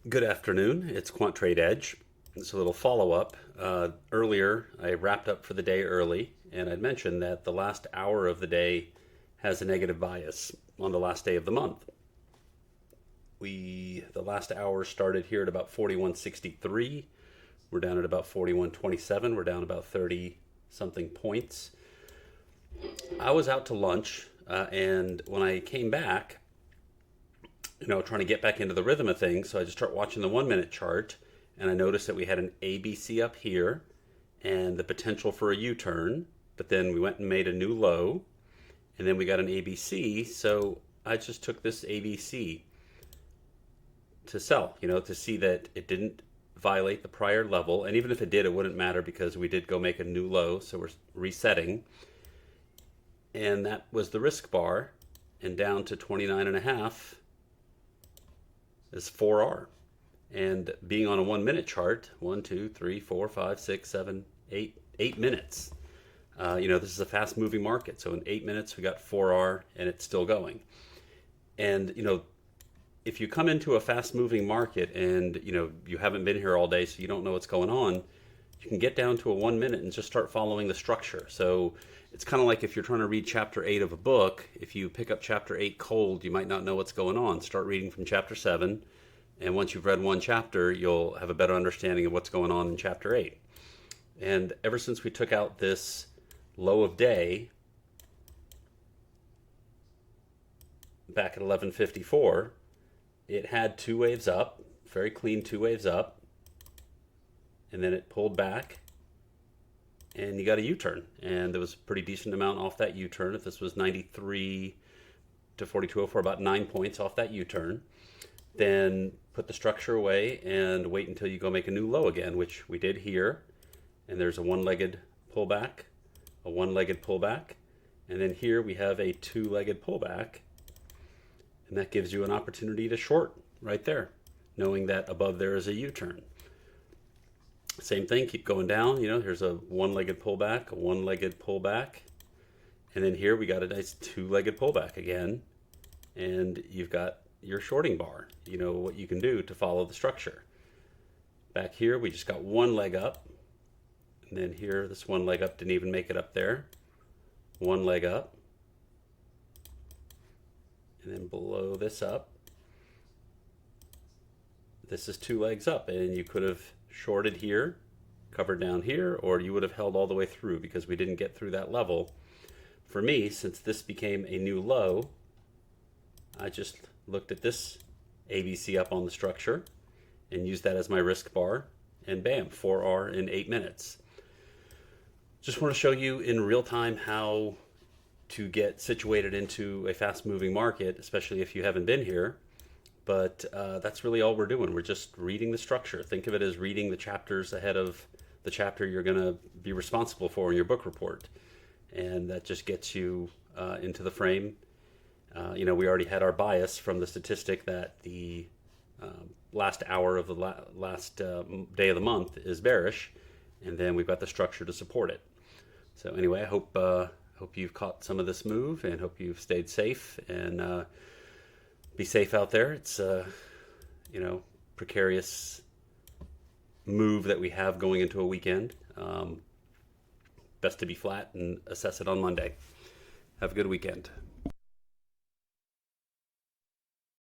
Good afternoon. It's Quant Trade Edge. It's a little follow up. Earlier, I wrapped up for the day early, and I'd mentioned that the last hour of the day has a negative bias on the last day of the month. The last hour started here at about 41.63. We're down at about 41.27. We're down about 30 something points. I was out to lunch, and when I came back, trying to get back into the rhythm of things. So I just start watching the 1 minute chart, and I noticed that we had an ABC up here and the potential for a U turn. But then we went and made a new low, and then we got an ABC. So I just took this ABC to sell, to see that it didn't violate the prior level. And even if it did, it wouldn't matter because we did go make a new low. So we're resetting. And that was the risk bar, and down to 29 and a half is 4R. And being on a 1 minute chart, 1, 2, 3, 4, 5, 6, 7, 8 minutes. This is a fast moving market. So in 8 minutes, we got 4R and it's still going. And, if you come into a fast moving market and, you haven't been here all day, so you don't know what's going on, you can get down to a 1 minute and just start following the structure. So it's kind of like if you're trying to read chapter 8 of a book. If you pick up chapter 8 cold, you might not know what's going on. Start reading from chapter 7. And once you've read one chapter, you'll have a better understanding of what's going on in chapter 8. And ever since we took out this low of day back at 11:54, it had two waves up, very clean two waves up, and then it pulled back, and you got a U-turn. And there was a pretty decent amount off that U-turn. If this was 93 to 42.04, about 9 points off that U-turn. Then put the structure away and wait until you go make a new low again, which we did here. And there's a one-legged pullback, a one-legged pullback. And then here we have a two-legged pullback. And that gives you an opportunity to short right there, knowing that above there is a U-turn. Same thing, keep going down. Here's a one-legged pullback, a one-legged pullback. And then here we got a nice two-legged pullback again. And you've got your shorting bar. You know what you can do to follow the structure. Back here, we just got one leg up. And then here, this one leg up didn't even make it up there. One leg up. And then below this up, this is two legs up. And you could have shorted here, covered down here, or you would have held all the way through because we didn't get through that level. For me, since this became a new low, I just looked at this ABC up on the structure and used that as my risk bar, and bam, 4R in 8 minutes. Just want to show you in real time how to get situated into a fast moving market, especially if you haven't been here. But that's really all we're doing. We're just reading the structure. Think of it as reading the chapters ahead of the chapter you're going to be responsible for in your book report. And that just gets you into the frame. We already had our bias from the statistic that the last hour of the last day of the month is bearish. And then we've got the structure to support it. So anyway, I hope you've caught some of this move and hope you've stayed safe and be safe out there. It's precarious move that we have going into a weekend. Best to be flat and assess it on Monday. Have a good weekend.